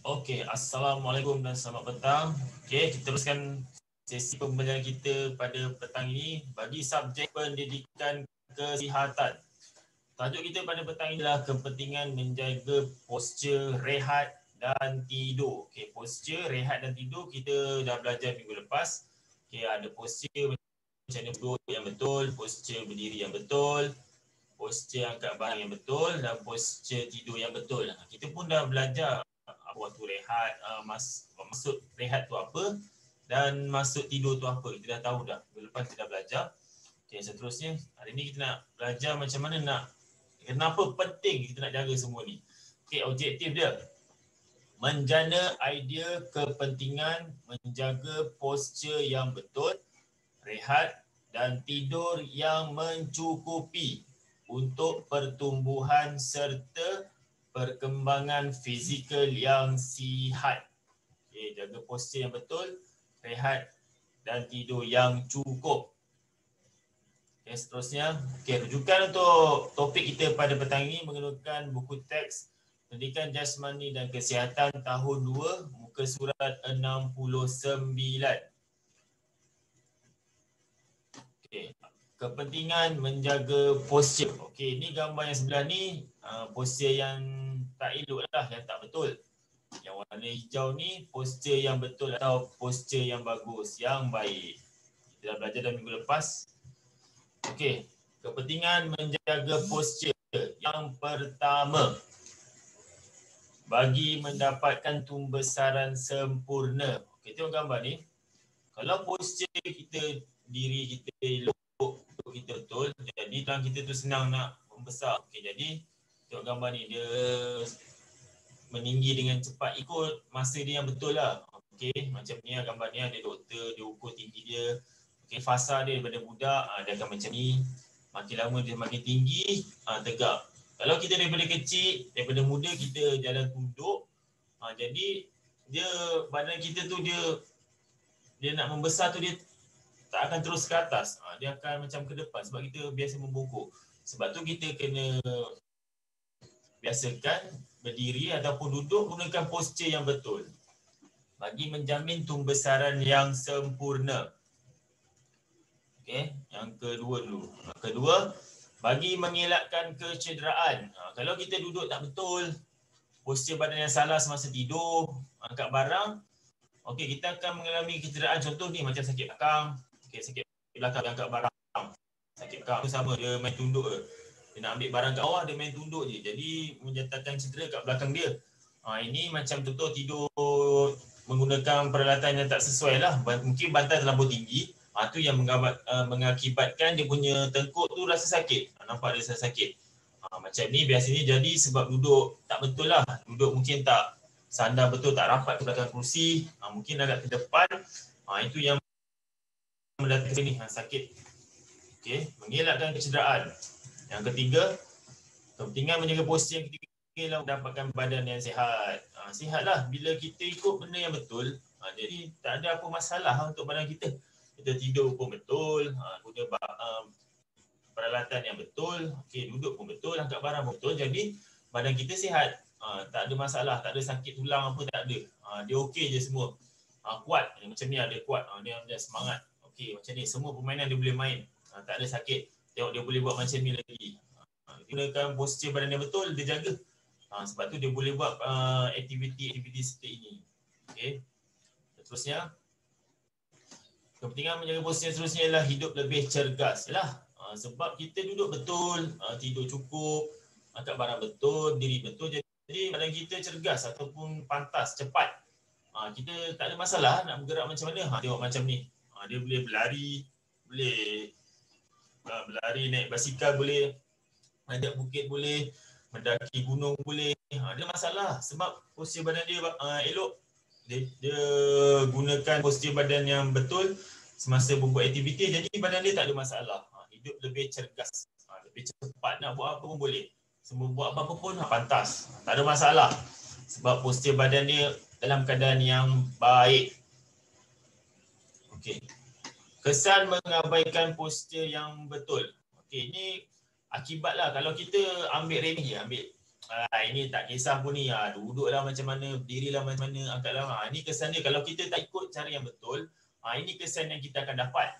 Okey, Assalamualaikum dan selamat petang. Okey, kita teruskan sesi pembelajaran kita pada petang ini bagi subjek pendidikan kesihatan. Tajuk kita pada petang ini adalah kepentingan menjaga postur rehat dan tidur. Okey, postur rehat dan tidur kita dah belajar minggu lepas. Okey, ada postur macam mana duduk yang betul, postur berdiri yang betul, postur angkat barang yang betul dan postur tidur yang betul. Kita pun dah belajar waktu rehat, maksud rehat tu apa dan maksud tidur tu apa. Kita dah tahu dah. Lepas kita dah belajar. Okay, seterusnya hari ni kita nak belajar macam mana kenapa penting kita nak jaga semua ni. Okay, objektif dia menjana idea kepentingan menjaga postur yang betul, rehat dan tidur yang mencukupi untuk pertumbuhan serta perkembangan fizikal yang sihat. Okay, jaga postur yang betul, rehat dan tidur yang cukup. Okay, seterusnya, okay, rujukan untuk topik kita pada petang ini menggunakan buku teks Pendidikan Jasmani dan Kesihatan tahun 2, muka surat 69. Okay. Kepentingan menjaga postur. Okey, ni gambar yang sebelah ni postur yang tak elok lah, yang tak betul. Yang warna hijau ni postur yang betul atau postur yang bagus, yang baik. Kita dah belajar dalam minggu lepas. Okey, kepentingan menjaga postur. Yang pertama, bagi mendapatkan tumbesaran sempurna. Okey, tengok gambar ni. Kalau postur kita, diri kita elok, kita betul, jadi tulang kita tu senang nak membesar. Okey, jadi tengok gambar ni, dia meninggi dengan cepat ikut masa dia yang betul lah. Okey, macam ni lah gambar ni, ada doktor, dia ukur tinggi dia. Okey, fasa dia daripada budak, dia akan macam ni. Makin lama dia makin tinggi, tegak. Kalau kita daripada kecil, daripada muda kita jalan tunduk, jadi dia, badan kita tu dia nak membesar tu, dia tak akan terus ke atas. Dia akan macam ke depan sebab kita biasa membungkuk. Sebab tu kita kena biasakan berdiri ataupun duduk gunakan postur yang betul bagi menjamin tumbesaran yang sempurna. Okey, yang kedua dulu. Kedua, bagi mengelakkan kecederaan. Kalau kita duduk tak betul, postur badan yang salah semasa tidur, angkat barang, okey, kita akan mengalami kecederaan. Contoh ni macam sakit belakang. Okey, sakit belakang dia angkat barang. Sakit belakang tu sama, dia main tunduk je. Dia nak ambil barang kat bawah, dia main tunduk je. Jadi menyatakan cedera kat belakang dia. Ini macam contoh tidur menggunakan peralatan yang tak sesuai lah. Mungkin bantal terlampau tinggi. Tu yang mengakibatkan dia punya tengkuk tu rasa sakit. Nampak dia rasa sakit. Macam ni biasanya jadi sebab duduk tak betul lah. Duduk mungkin tak sandar betul, tak rapat ke belakang kerusi. Mungkin agak ke depan. Itu yang mendatangkan ni sakit. Okey, mengelakkan kecederaan. Yang ketiga, kepentingan menjaga postur yang ketiga ialah mendapatkan badan yang sihat. Sihatlah bila kita ikut benda yang betul. Jadi tak ada apa masalah untuk badan kita. Kita tidur pun betul, guna peralatan yang betul, okey, duduk pun betul, angkat barang pun betul. Jadi badan kita sihat. Tak ada masalah, tak ada sakit tulang apa, tak ada. Dia okey je semua. Kuat, macam ni ada kuat, dia semangat. Okey, macam ni semua permainan dia boleh main. Tak ada sakit. Tengok dia boleh buat macam ni lagi. Gunakan postur badan yang betul, dia jaga. Sebab tu dia boleh buat aktiviti-aktiviti seperti ini. Okey. Seterusnya, kepentingan menjaga postur seterusnya ialah hidup lebih cergas. Sebab kita duduk betul, tidur cukup, angkat barang betul, diri betul, jadi badan kita cergas ataupun pantas, cepat. Kita tak ada masalah nak bergerak macam mana. Tengok macam ni. Dia boleh boleh naik basikal boleh, naik bukit boleh, mendaki gunung boleh. Ada masalah sebab postur badan dia elok. Dia gunakan postur badan yang betul semasa berbuat aktiviti, jadi badan dia tak ada masalah. Hidup lebih cergas, lebih cepat, nak buat apa pun boleh. Semua buat apa-apa pun pantas, tak ada masalah. Sebab postur badan dia dalam keadaan yang baik. Okey. Kesan mengabaikan postur yang betul. Okey, ini akibatlah kalau kita ambil remeh je, Ini tak kisah pun ni. Duduklah macam mana, berdirilah macam mana, angkatlah. Ini kesan dia. Kalau kita tak ikut cara yang betul, ini kesan yang kita akan dapat.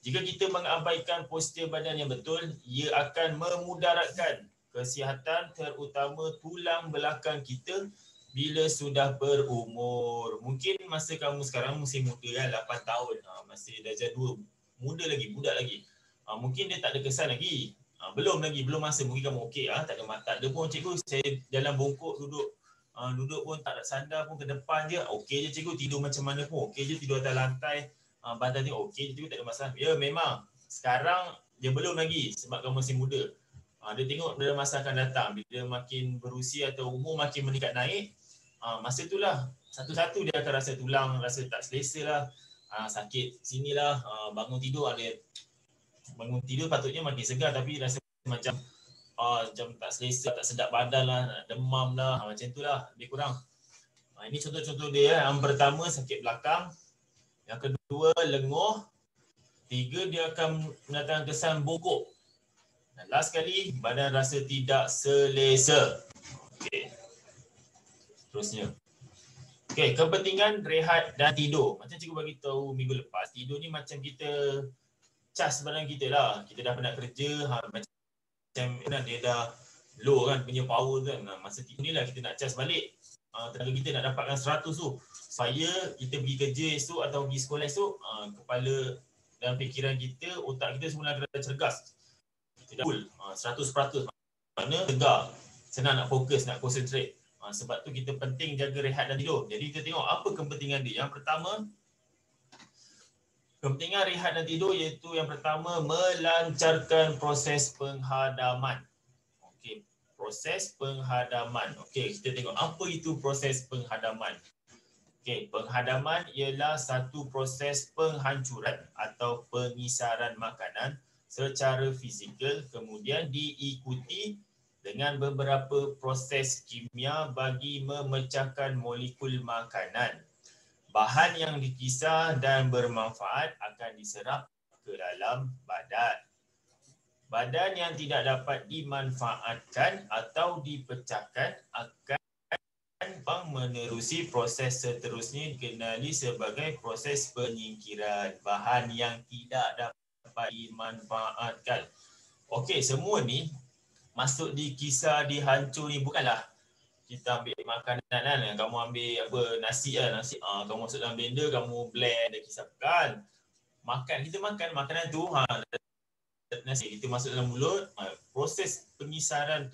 Jika kita mengabaikan postur badan yang betul, ia akan memudaratkan kesihatan terutama tulang belakang kita bila sudah berumur. Mungkin masa kamu sekarang masih muda kan, 8 tahun. Masih darjah 2. Muda lagi, budak lagi. Mungkin dia tak ada kesan lagi. Belum masa, mungkin kamu okey. Tak ada pun cikgu, saya jalan bongkok duduk. Duduk pun tak ada sandar pun ke depan je. Okey je cikgu, tidur macam mana pun. Okey je, tidur atas lantai. Badan ni okey je, tak ada masalah. Ya memang sekarang dia belum lagi sebab kamu masih muda. Dia tengok bila masa akan datang, bila makin berusia atau umur makin meningkat naik, masa itulah satu-satu dia akan rasa tulang, rasa tak selesa lah, sakit sinilah, bangun tidur patutnya makin segar tapi rasa macam macam tak selesa, tak sedap badan lah, demam lah, macam tu lah, lebih kurang. Ini contoh-contoh dia. Yang pertama sakit belakang, yang kedua lenguh, tiga dia akan mendatangkan kesan bongkok, dan last sekali badan rasa tidak selesa. Okey, terusnya. Okey, kepentingan rehat dan tidur. Macam cikgu bagi tahu minggu lepas, tidur ni macam kita cas badan kita lah. Kita dah penat kerja, macam dia dah low kan, punya power kan. Masa tidur ni lah kita nak cas balik. Tenaga kita nak dapatkan 100 tu. Supaya kita pergi kerja esok atau pergi sekolah esok, kepala dan fikiran kita, otak kita semua dah cergas. Kita dah full, 100%. Mana tegar, senang nak fokus, nak concentrate. Sebab tu kita penting jaga rehat dan tidur. Jadi kita tengok apa kepentingan dia. Yang pertama, kepentingan rehat dan tidur iaitu yang pertama, melancarkan proses penghadaman. Okey, proses penghadaman. Okey, kita tengok apa itu proses penghadaman. Okey, penghadaman ialah satu proses penghancuran atau pengisaran makanan secara fizikal, kemudian diikuti dengan beberapa proses kimia bagi memecahkan molekul makanan. Bahan yang dikisar dan bermanfaat akan diserap ke dalam badan. Badan yang tidak dapat dimanfaatkan atau dipecahkan akan menerusi proses seterusnya dikenali sebagai proses penyingkiran. Bahan yang tidak dapat dimanfaatkan. Okey, semua ni masuk dikisar, dihancur ni bukanlah kita ambil makanan kan, kamu ambil apa nasi kamu masuk dalam blender, kamu blend dan kisar. Bukan. Kita makan makanan tu, nasi kita masuk dalam mulut, proses pengisaran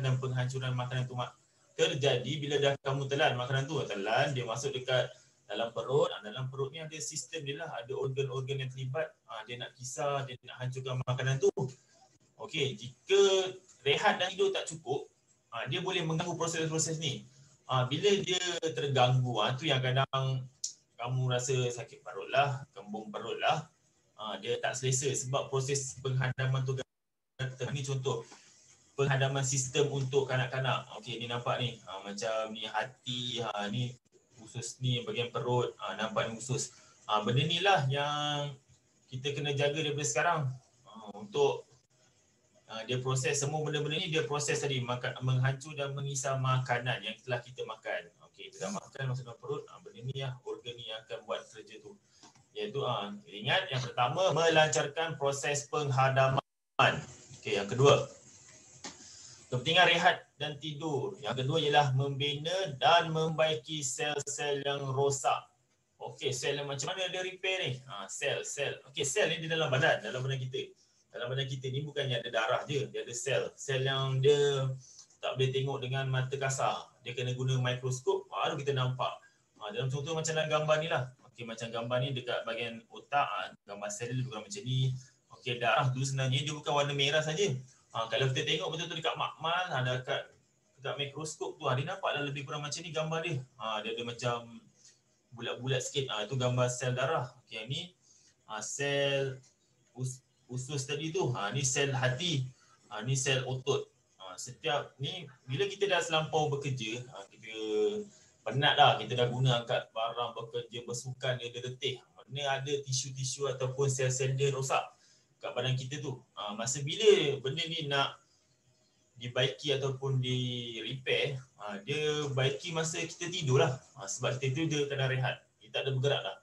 dan penghancuran makanan tu terjadi bila dah kamu telan makanan tu. Telan, dia masuk dekat dalam perut. Dalam perut ni ada sistem dia lah, ada organ-organ yang terlibat. Dia nak kisar, dia nak hancurkan makanan tu. Okey, jika rehat dan tidur tak cukup, dia boleh mengganggu proses-proses ni. Bila dia terganggu, tu yang kadang kamu rasa sakit perut lah, kembung perut lah, dia tak selesa sebab proses penghadaman tu. Ni contoh penghadaman sistem untuk kanak-kanak. Okey, ni nampak ni, macam ni hati, ni usus ni bahagian perut, nampak ni usus. Benda ni lah yang kita kena jaga daripada sekarang, untuk dia proses semua benda-benda ni, dia proses tadi menghancur dan mengisar makanan yang telah kita makan. Okey, kita dah makan masuk dalam perut, benda ni lah, organ ni yang akan buat kerja tu. Iaitu ingat yang pertama, melancarkan proses penghadaman. Okey, yang kedua, kepentingan rehat dan tidur. Yang kedua ialah membina dan membaiki sel-sel yang rosak. Okey, sel yang macam mana dia repair ni? Sel. Okey, sel ni di dalam badan kita. Dalam badan kita ni bukannya ada darah je, dia ada sel. Sel yang dia tak boleh tengok dengan mata kasar. Dia kena guna mikroskop, baru kita nampak. Dalam contoh macam dalam gambar ni lah. Okey, macam gambar ni dekat bahagian otak, gambar sel dia bukan macam ni. Okey, darah tu sebenarnya dia bukan warna merah saja. Kalau kita tengok betul-betul dekat makmal, dekat mikroskop tu, dia nampaklah lebih kurang macam ni gambar dia. Dia ada macam bulat-bulat sikit. Itu gambar sel darah. Okey, ni sel usus tadi tu, ni sel hati, ni sel otot. Setiap ni bila kita dah selampau bekerja, kita penat dah, kita dah guna angkat barang, bekerja, bersukan, dia letih. Mana ada tisu-tisu ataupun sel-sel dia rosak kat badan kita tu. Masa bila benda ni nak dibaiki ataupun di repair, dia baiki masa kita tidur lah. Sebab kita tidur dia kena rehat. Dia tak ada bergerak lah.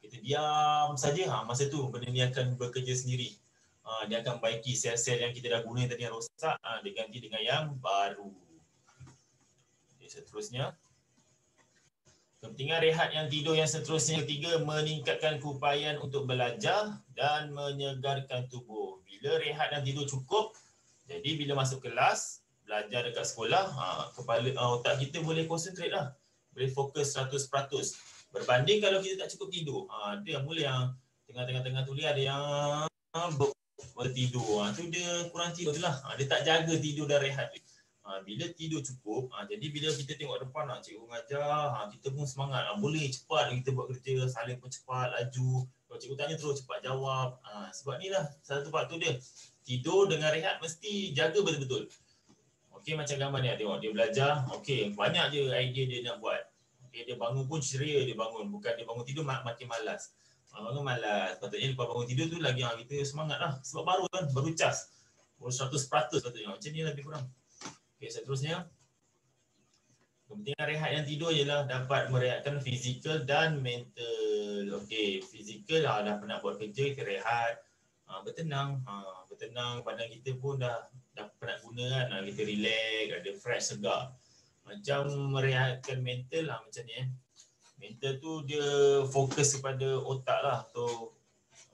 Kita diam saja, masa tu benda ni akan bekerja sendiri. Dia akan baiki sel-sel yang kita dah guna tadi yang rosak, dia ganti dengan yang baru. Okay, seterusnya. Kepentingan rehat yang tidur yang seterusnya ketiga, meningkatkan keupayaan untuk belajar dan menyegarkan tubuh. Bila rehat dan tidur cukup, jadi bila masuk kelas, belajar dekat sekolah, kepala otak kita boleh concentrate lah. Boleh fokus 100%. Berbanding kalau kita tak cukup tidur, dia mula yang tengah-tengah tu dia ada yang bertidur. Tu dia kurang tidur lah. Dia tak jaga tidur dan rehat. Bila tidur cukup, jadi bila kita tengok depan cikgu mengajar, kita pun semangat. Boleh cepat kita buat kerja, salin pun cepat, laju. Kalau cikgu tanya terus cepat jawab. Sebab ni lah satu faktor dia. Tidur dengan rehat mesti jaga betul-betul. Okey, macam gambar ni tengok dia belajar. Okey, banyak je idea dia nak buat. Okey, dia bangun pun ceria dia bangun. Bukan dia bangun tidur makin malas. Bangun malas. Patutnya lepas bangun tidur tu lagi kita semangat lah. Sebab baru kan, baru cas. Baru 100% patutnya. Macam ni lebih kurang. Okey, seterusnya. Kepentingan rehat yang tidur ialah dapat merehatkan fizikal dan mental. Okey, fizikal dah pernah buat kerja, kita rehat. Bertenang. Bertenang badan kita pun dah pernah guna kan. Kita relax, ada fresh, segar. Macam merehatkan mental macam ni Mental tu dia fokus kepada otak lah. So,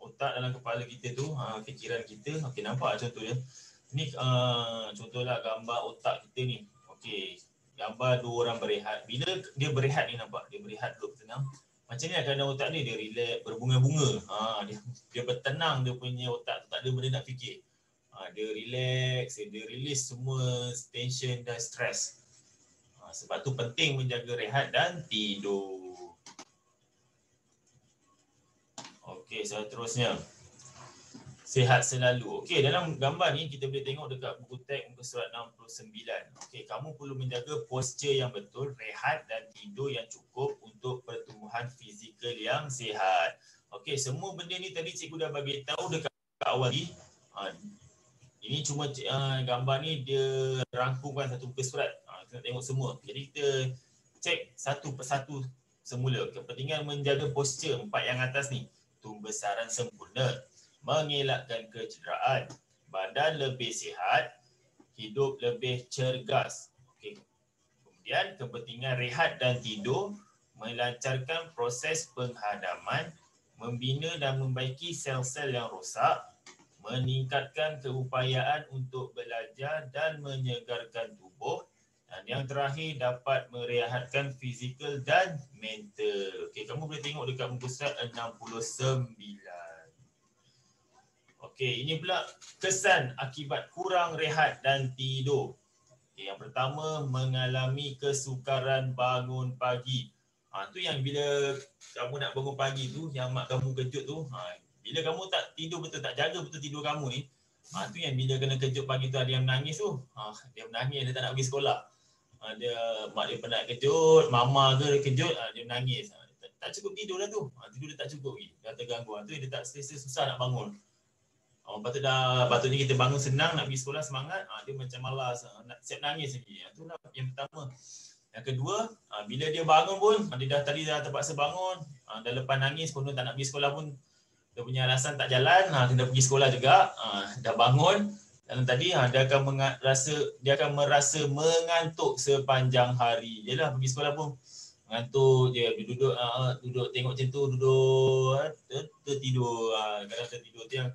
otak dalam kepala kita tu, fikiran kita. Okey, nampak contoh dia. Ni contohlah gambar otak kita ni. Okey, gambar dua orang berehat. Bila dia berehat ni nampak, dia berehat duduk tenang. Macam ni keadaan otak ni, dia relax, berbunga-bunga. Dia bertenang, dia punya otak tu tak ada benda nak fikir. Dia relax, dia release semua tension dan stres. Sebab tu penting menjaga rehat dan tidur. Okey, seterusnya. Sihat selalu. Okey, dalam gambar ni kita boleh tengok dekat buku teks muka surat 69. Okey, kamu perlu menjaga postur yang betul, rehat dan tidur yang cukup untuk pertumbuhan fizikal yang sihat. Okey, semua benda ni tadi cikgu dah bagi tahu dekat awal ni. Ini cuma gambar ni dia rangkumkan satu muka surat. Kita tengok semua. Jadi kita cek satu persatu semula. Kepentingan menjaga postur 4 yang atas ni. Pembesaran sempurna, mengelakkan kecederaan, badan lebih sihat, hidup lebih cergas. Okey. Kemudian kepentingan rehat dan tidur, melancarkan proses penghadaman, membina dan membaiki sel-sel yang rosak, meningkatkan keupayaan untuk belajar dan menyegarkan tubuh, dan yang terakhir dapat merehatkan fizikal dan mental. Okey, kamu boleh tengok dekat muka surat 69. Okey, ini pula kesan akibat kurang rehat dan tidur. Okay, yang pertama, mengalami kesukaran bangun pagi. Tu yang bila kamu nak bangun pagi tu, yang mak kamu kejut tu, bila kamu tak tidur betul, tak jaga betul tidur kamu ni, tu yang bila kena kejut pagi tu ada yang menangis tu. Dia menangis, dia tak nak pergi sekolah. Mak dia penat kejut, mama ke dia kejut, dia menangis. Tak cukup tidur lah tu. Tidur dia tak cukup lagi. Dia terganggu. Tu dia tak selesa, susah nak bangun. Patutnya kita bangun senang nak pergi sekolah semangat, dia macam malas, siap nangis lagi. Itulah yang pertama. Yang kedua, bila dia bangun pun, dia dah terpaksa bangun, dah lepas nangis pun tak nak pergi sekolah pun, dia punya alasan tak jalan, kena pergi sekolah juga, dah bangun. Dan tadi dia akan merasa mengantuk sepanjang hari. Yalah, pergi sekolah pun mengantuk je, duduk tengok macam tu, duduk tertidur. Kadang tertidur tu yang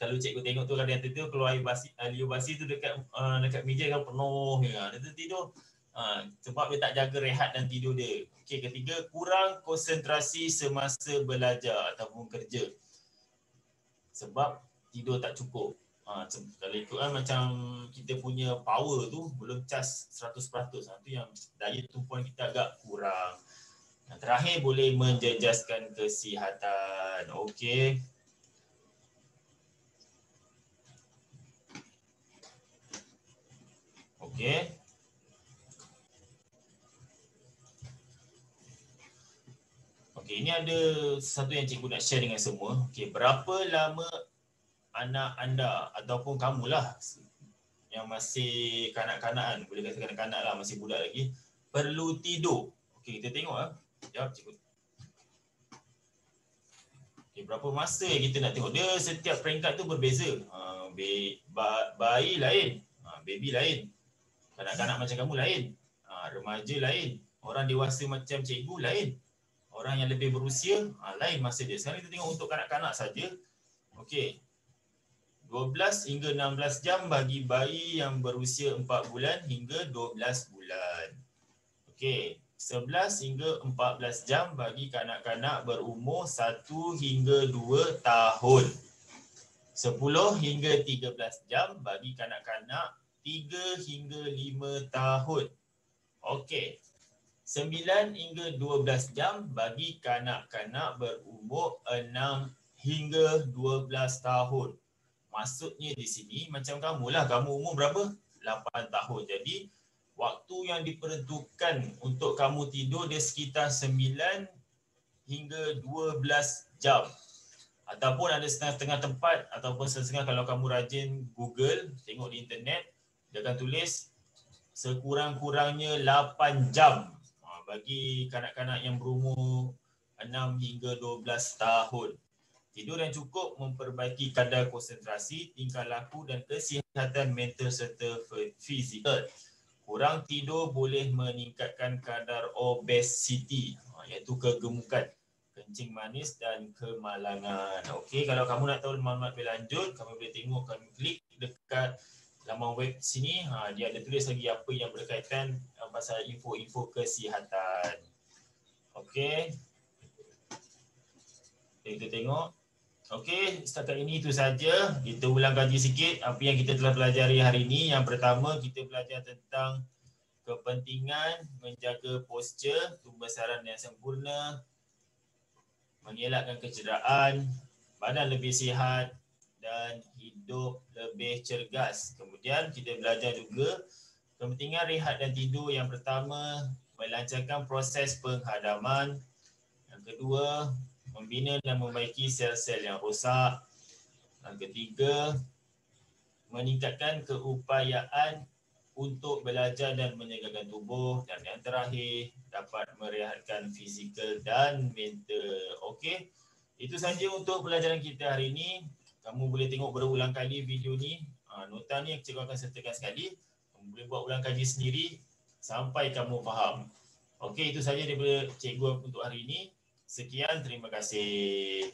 kalau cikgu tengok tu kadang tertidur, keluar air basi tu dekat meja kan penuh dia tertidur. Sebab dia tak jaga rehat dan tidur dia. Okey, ketiga, kurang konsentrasi semasa belajar ataupun kerja. Sebab tidur tak cukup. Kalau ikutkan macam kita punya power tu belum cas 100%. Tu yang daya tumpuan kita agak kurang. Yang terakhir, boleh menjejaskan kesihatan. Okey. Okey. Okey, ini ada satu yang cikgu nak share dengan semua. Okey, berapa lama anak anda ataupun kamulah yang yang masih kanak-kanakan, boleh kata kanak-kanak lah, masih budak lagi, perlu tidur. Okey, kita tengok jawab cikgu. Okay, berapa masa kita nak tengok? Dia setiap peringkat tu berbeza. Bayi lain, baby lain, kanak-kanak macam kamu lain, remaja lain, orang dewasa macam cikgu lain, orang yang lebih berusia lain masa dia. Sekarang kita tengok untuk kanak-kanak saja. Okey. 12 hingga 16 jam bagi bayi yang berusia 4 bulan hingga 12 bulan. Okey, 11 hingga 14 jam bagi kanak-kanak berumur 1 hingga 2 tahun. 10 hingga 13 jam bagi kanak-kanak 3 hingga 5 tahun. Okey. 9 hingga 12 jam bagi kanak-kanak berumur 6 hingga 12 tahun. Maksudnya di sini macam kamulah, kamu umur berapa? 8 tahun. Jadi waktu yang diperuntukkan untuk kamu tidur dia sekitar 9 hingga 12 jam. Ataupun ada setengah-setengah tempat ataupun setengah kalau kamu rajin Google, tengok di internet, dia akan tulis sekurang-kurangnya 8 jam bagi kanak-kanak yang berumur 6 hingga 12 tahun. Tidur yang cukup memperbaiki kadar konsentrasi, tingkah laku dan kesihatan mental serta fizikal. Kurang tidur boleh meningkatkan kadar obesiti, iaitu kegemukan, kencing manis dan kemalangan. Okey, kalau kamu nak tahu maklumat lebih lanjut, kamu boleh tengok, kamu klik dekat laman web sini. Dia ada tulis lagi apa yang berkaitan pasal info-info kesihatan. Okey. Kita tengok. Okey, setakat ini itu saja. Kita ulang kaji sikit apa yang kita telah pelajari hari ini. Yang pertama, kita belajar tentang kepentingan menjaga postur, pembesaran yang sempurna, mengelakkan kecederaan, badan lebih sihat dan hidup lebih cergas. Kemudian kita belajar juga kepentingan rehat dan tidur. Yang pertama, melancarkan proses penghadaman. Yang kedua, membina dan membaiki sel-sel yang rosak. Yang ketiga, meningkatkan keupayaan untuk belajar dan menyegarkan tubuh. Dan yang terakhir, dapat merehatkan fizikal dan mental. Okey, itu saja untuk pelajaran kita hari ini. Kamu boleh tengok berulang kali video ni. Nota ni cikgu akan sertakan sekali. Kamu boleh buat ulang kaji sendiri sampai kamu faham. Okey, itu saja daripada cikgu untuk hari ini. Sekian, terima kasih.